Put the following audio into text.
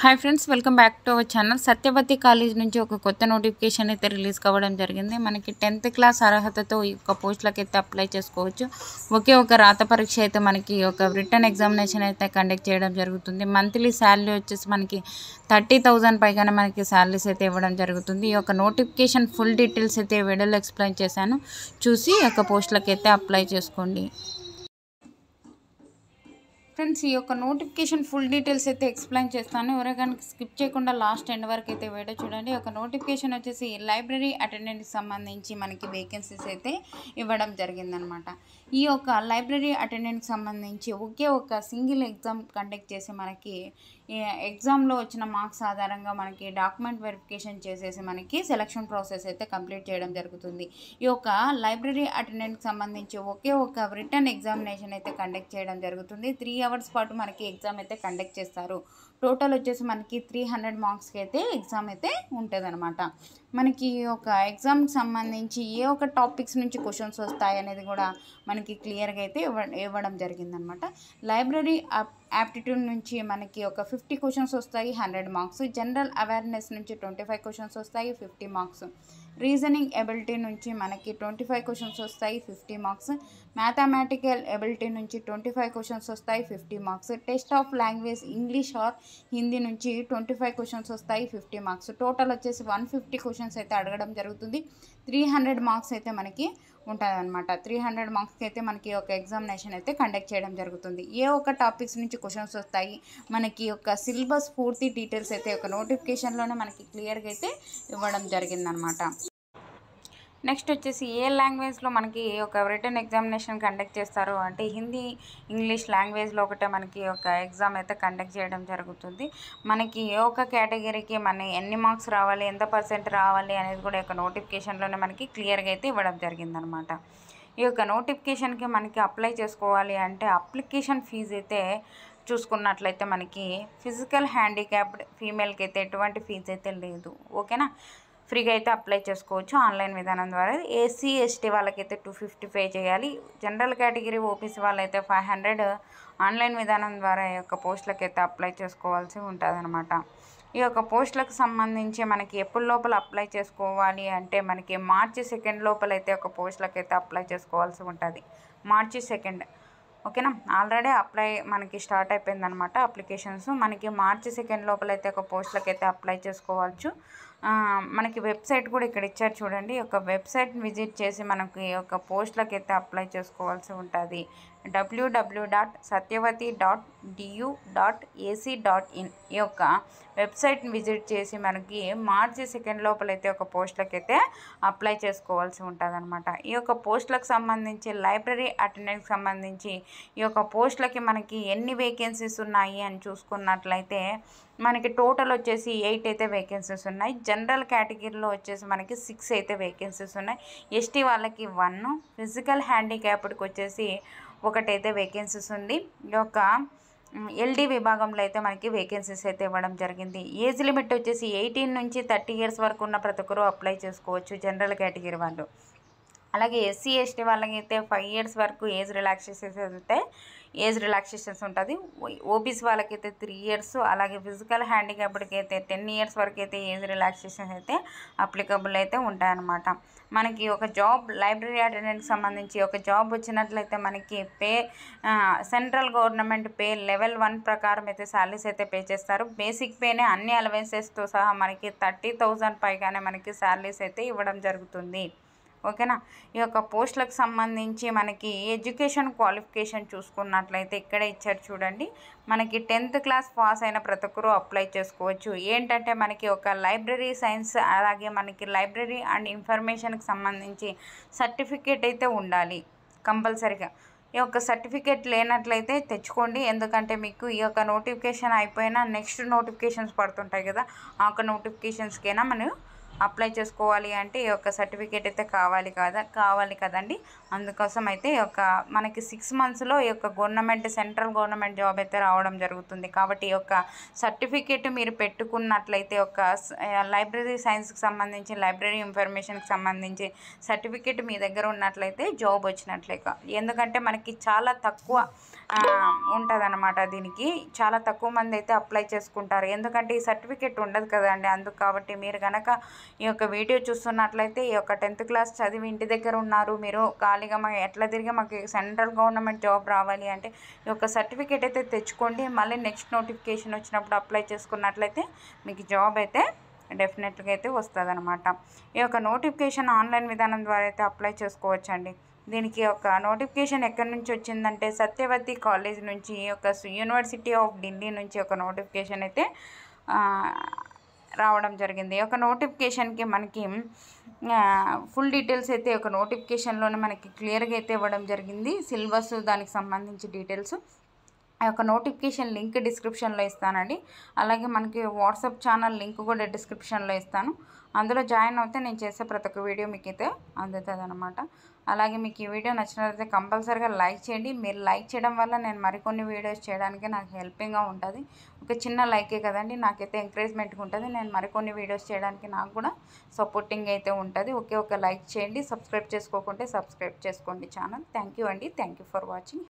Hi friends, welcome back to our channel. Satyavathi college నుంచి ఒక కొత్త నోటిఫికేషన్ అయితే రిలీజ్ కావడం జరిగింది. మనకి 10th క్లాస్ అర్హతతో ఈ యొక్క పోస్టులకు అయితే అప్లై చేసుకోవచ్చు. ఒకే ఒక రాత పరీక్ష అయితే మనకి ఒక రిటర్న్ ఎగ్జామినేషన్ అయితే కండక్ట్ చేయడం జరుగుతుంది. మంత్లీ శాలరీ వచ్చేసి మనకి 30,000 పైగానే మనకి శాలరీస్ అయితే ఇవ్వడం జరుగుతుంది. ఈ యొక్క నోటిఫికేషన్ ఫుల్ డీటెయిల్స్ అయితే వీడియోలో ఎక్స్ప్లెయిన్ చేశాను, చూసి ఈ యొక్క పోస్టులకు అయితే అప్లై చేసుకోండి. ఫ్రెండ్స్, ఈ యొక్క నోటిఫికేషన్ ఫుల్ డీటెయిల్స్ అయితే ఎక్స్ప్లెయిన్ చేస్తాను. ఎవరైనా స్కిప్ చేయకుండా లాస్ట్ ఎండ్ వరకు అయితే వీడియో చూడండి. ఒక నోటిఫికేషన్ వచ్చేసి లైబ్రరీ అటెండెంట్కి సంబంధించి మనకి వేకెన్సీస్ అయితే ఇవ్వడం జరిగిందనమాట. ఈ యొక్క లైబ్రరీ అటెండెంట్కి సంబంధించి ఒకే ఒక సింగిల్ ఎగ్జామ్ కండక్ట్ చేసి మనకి ఎగ్జామ్లో వచ్చిన మార్క్స్ ఆధారంగా మనకి డాక్యుమెంట్ వెరిఫికేషన్ చేసేసి మనకి సెలక్షన్ ప్రాసెస్ అయితే కంప్లీట్ చేయడం జరుగుతుంది. ఈ యొక్క లైబ్రరీ అటెండెంట్కి సంబంధించి ఒకే ఒక రిటర్న్ ఎగ్జామినేషన్ అయితే కండక్ట్ చేయడం జరుగుతుంది. 3 hours పాటు మనకి ఎగ్జామ్ అయితే కండక్ట్ చేస్తారు. టోటల్ వచ్చేసి మనకి 300 మార్క్స్కి అయితే ఎగ్జామ్ అయితే ఉంటుంది అనమాట. మనకి ఒక ఎగ్జామ్కి సంబంధించి ఏ ఒక టాపిక్స్ నుంచి క్వశ్చన్స్ వస్తాయి అనేది కూడా మనకి క్లియర్గా అయితే ఇవ్వడం జరిగిందనమాట. లైబ్రరీ యాప్టిట్యూడ్ నుంచి మనకి ఒక 50 క్వశ్చన్స్ వస్తాయి, 100 మార్క్స్. జనరల్ అవేర్నెస్ నుంచి 25 క్వశ్చన్స్ వస్తాయి, 50 మార్క్స్. రీజనింగ్ ఎబిలిటీ నుంచి మనకి 25 క్వశ్చన్స్ వస్తాయి, 50 మార్క్స్. మ్యాథమెటికల్ ఎబిలిటీ నుంచి 25 క్వశ్చన్స్ వస్తాయి, 50 marks. Test of language English are Hindi నుంచి 25 క్వశ్చన్స్ వస్తాయి, 50 మార్క్స్. టోటల్ వచ్చేసి 150 క్వశ్చన్స్ అయితే అడగడం జరుగుతుంది. 300 మార్క్స్ అయితే మనకి ఉంటుంది అనమాట. 300 మార్క్స్కి అయితే మనకి ఒక ఎగ్జామినేషన్ అయితే కండక్ట్ చేయడం జరుగుతుంది. ఏ ఒక టాపిక్స్ నుంచి క్వశ్చన్స్ వస్తాయి, మనకి ఒక సిలబస్ పూర్తి డీటెయిల్స్ అయితే ఒక నోటిఫికేషన్లోనే మనకి క్లియర్గా అయితే ఇవ్వడం జరిగిందనమాట. నెక్స్ట్ వచ్చేసి ఏ లాంగ్వేజ్లో మనకి ఒక రిటర్న్ ఎగ్జామినేషన్ కండక్ట్ చేస్తారు అంటే హిందీ, ఇంగ్లీష్ లాంగ్వేజ్లో ఒకటే మనకి ఒక ఎగ్జామ్ అయితే కండక్ట్ చేయడం జరుగుతుంది. మనకి ఏ ఒక కేటగిరీకి మన ఎన్ని మార్క్స్ రావాలి, ఎంత % రావాలి అనేది కూడా ఒక నోటిఫికేషన్లోనే మనకి క్లియర్గా అయితే ఇవ్వడం జరిగిందనమాట. ఈ యొక్క నోటిఫికేషన్కి మనకి అప్లై చేసుకోవాలి అంటే అప్లికేషన్ ఫీజు అయితే చూసుకున్నట్లయితే మనకి ఫిజికల్ హ్యాండిక్యాప్డ్ ఫీమేల్కి అయితే ఎటువంటి ఫీజు అయితే లేదు. ఓకేనా, ఫ్రీగా అయితే అప్లై చేసుకోవచ్చు ఆన్లైన్ విధానం ద్వారా. ఎస్సీ ఎస్టీ వాళ్ళకైతే 250 పే చేయాలి. జనరల్ కేటగిరీ ఓబీసీ వాళ్ళైతే 500 ఆన్లైన్ విధానం ద్వారా ఈ యొక్క పోస్టులకు అయితే అప్లై చేసుకోవాల్సి ఉంటుంది అనమాట. ఈ యొక్క పోస్టులకు సంబంధించి మనకి ఎప్పుడు లోపల అప్లై చేసుకోవాలి అంటే మనకి March 2 లోపల అయితే ఒక పోస్టులకు అయితే అప్లై చేసుకోవాల్సి ఉంటుంది. March 2. ఓకేనా, ఆల్రెడీ అప్లై మనకి స్టార్ట్ అయిపోయిందనమాట అప్లికేషన్స్. మనకి March 2 లోపల అయితే ఒక పోస్టులకు అయితే అప్లై చేసుకోవచ్చు. మనకి వెబ్సైట్ కూడా ఇక్కడ ఇచ్చారు చూడండి. ఒక వెబ్సైట్ విజిట్ చేసి మనకి ఒక పోస్టులకు అయితే అప్లై చేసుకోవాల్సి ఉంటుంది. www.satyavati.du.ac.in ఈ యొక్క వెబ్సైట్ విజిట్ చేసి మనకి March 2 లోపలైతే ఒక పోస్టులకు అయితే అప్లై చేసుకోవాల్సి ఉంటుంది అనమాట. ఈ యొక్క పోస్టులకు సంబంధించి లైబ్రరీ అటెండెంట్కి సంబంధించి ఈ యొక్క పోస్టులకి మనకి ఎన్ని వేకెన్సీస్ ఉన్నాయి అని చూసుకున్నట్లయితే మనకి టోటల్ వచ్చేసి 8 అయితే వేకెన్సీస్ ఉన్నాయి. జనరల్ కేటగిరీలో వచ్చేసి మనకి 6 అయితే వేకెన్సీస్ ఉన్నాయి. ఎస్టీ వాళ్ళకి 1, ఫిజికల్ హ్యాండిక్యాప్డ్కి వచ్చేసి 1 అయితే వేకెన్సీస్ ఉంది. ఈ యొక్క ఎల్డీ విభాగంలో అయితే మనకి వేకెన్సీస్ అయితే ఇవ్వడం జరిగింది. ఏజ్ లిమిట్ వచ్చేసి 18 నుంచి 30 years వరకు ఉన్న ప్రతి ఒక్కరు అప్లై చేసుకోవచ్చు జనరల్ కేటగిరీ వాళ్ళు. అలాగే ఎస్సీ ఎస్టీ వాళ్ళకి అయితే 5 years వరకు ఏజ్ రిలాక్సేషన్స్ ఉంటుంది. ఓబీసీ వాళ్ళకైతే 3 years, అలాగే ఫిజికల్ హ్యాండిక్యాప్డ్కి అయితే 10 years వరకు అయితే ఏజ్ రిలాక్సేషన్స్ అయితే అప్లికబుల్ అయితే ఉంటాయన్నమాట. మనకి ఒక జాబ్ లైబ్రరీ అటెండెంట్కి సంబంధించి ఒక జాబ్ వచ్చినట్లయితే మనకి సెంట్రల్ గవర్నమెంట్ పే లెవెల్ 1 ప్రకారం అయితే శాలరీస్ అయితే పే చేస్తారు. బేసిక్ పేనే అన్ని అలవెన్సెస్తో సహా మనకి 30,000 పైగానే మనకి శాలరీస్ అయితే ఇవ్వడం జరుగుతుంది. ఓకేనా, ఈ యొక్క పోస్టులకు సంబంధించి మనకి ఎడ్యుకేషన్ క్వాలిఫికేషన్ చూసుకున్నట్లయితే ఇక్కడే ఇచ్చారు చూడండి. మనకి 10th క్లాస్ పాస్ అయిన ప్రతి ఒక్కరూ అప్లై చేసుకోవచ్చు. ఏంటంటే మనకి ఒక లైబ్రరీ సైన్స్ అలాగే మనకి లైబ్రరీ అండ్ ఇన్ఫర్మేషన్కి సంబంధించి సర్టిఫికేట్ అయితే ఉండాలి కంపల్సరీగా. ఈ యొక్క సర్టిఫికేట్ లేనట్లయితే తెచ్చుకోండి. ఎందుకంటే మీకు ఈ యొక్క నోటిఫికేషన్ అయిపోయినా నెక్స్ట్ నోటిఫికేషన్స్ పడుతుంటాయి కదా, ఆ యొక్క నోటిఫికేషన్స్కైనా మనం అప్లై చేసుకోవాలి అంటే ఈ యొక్క సర్టిఫికేట్ అయితే కావాలి కదండి. అందుకోసం అయితే ఈ యొక్క మనకి 6 మంత్స్లో ఈ యొక్క సెంట్రల్ గవర్నమెంట్ జాబ్ అయితే రావడం జరుగుతుంది. కాబట్టి ఈ యొక్క సర్టిఫికేట్ మీరు పెట్టుకున్నట్లయితే ఒక లైబ్రరీ సైన్స్కి సంబంధించి లైబ్రరీ ఇన్ఫర్మేషన్కి సంబంధించి సర్టిఫికేట్ మీ దగ్గర ఉన్నట్లయితే జాబ్ వచ్చినట్లే. ఎందుకంటే మనకి చాలా తక్కువ ఉంటుందన్నమాట. దీనికి చాలా తక్కువ మంది అయితే అప్లై చేసుకుంటారు. ఎందుకంటే ఈ సర్టిఫికేట్ ఉండదు కదండి. అందుకు కాబట్టి మీరు కనుక ఈ యొక్క వీడియో చూస్తున్నట్లయితే ఈ యొక్క 10th క్లాస్ చదివి ఇంటి దగ్గర ఉన్నారు, మీరు ఖాళీగా మాకు ఎట్లా తిరిగి మాకు సెంట్రల్ గవర్నమెంట్ జాబ్ రావాలి అంటే ఈ యొక్క సర్టిఫికేట్ అయితే తెచ్చుకోండి. మళ్ళీ నెక్స్ట్ నోటిఫికేషన్ వచ్చినప్పుడు అప్లై చేసుకున్నట్లయితే మీకు జాబ్ అయితే డెఫినెట్గా అయితే వస్తుంది అనమాట. ఈ యొక్క నోటిఫికేషన్ ఆన్లైన్ విధానం ద్వారా అయితే అప్లై చేసుకోవచ్చండి. దీనికి ఒక నోటిఫికేషన్ ఎక్కడి నుంచి వచ్చిందంటే సత్యవతి కాలేజ్ నుంచి, ఈ యొక్క యూనివర్సిటీ ఆఫ్ ఢిల్లీ నుంచి ఒక నోటిఫికేషన్ అయితే రావడం జరిగింది. ఈ యొక్క నోటిఫికేషన్కి మనకి ఫుల్ డీటెయిల్స్ అయితే ఒక నోటిఫికేషన్లోనే మనకి క్లియర్గా అయితే ఇవ్వడం జరిగింది. సిలబస్ దానికి సంబంధించి డీటెయిల్స్ ఆ యొక్క నోటిఫికేషన్ లింక్ డిస్క్రిప్షన్లో ఇస్తానండి. అలాగే మనకి వాట్సాప్ ఛానల్ లింక్ కూడా డిస్క్రిప్షన్లో ఇస్తాను. అందులో జాయిన్ అవుతే నేను చేసే ప్రతి ఒక్క వీడియో మీకు అయితే అందుతుంది అనమాట. అలాగే మీకు ఈ వీడియో నచ్చినట్లయితే కంపల్సరీగా లైక్ చేయండి. మీరు లైక్ చేయడం వల్ల నేను మరికొన్ని వీడియోస్ చేయడానికి నాకు హెల్పింగ్గా ఉంటుంది. ఒక చిన్న లైకే కదండి, నాకైతే ఎంకరేజ్మెంట్గా ఉంటుంది. నేను మరికొన్ని వీడియోస్ చేయడానికి నాకు కూడా సపోర్టింగ్ అయితే ఉంటుంది. ఒక లైక్ చేయండి. సబ్స్క్రైబ్ చేసుకోకుంటే సబ్స్క్రైబ్ చేసుకోండి ఛానల్. థ్యాంక్ యూ అండి. Thank you for watching.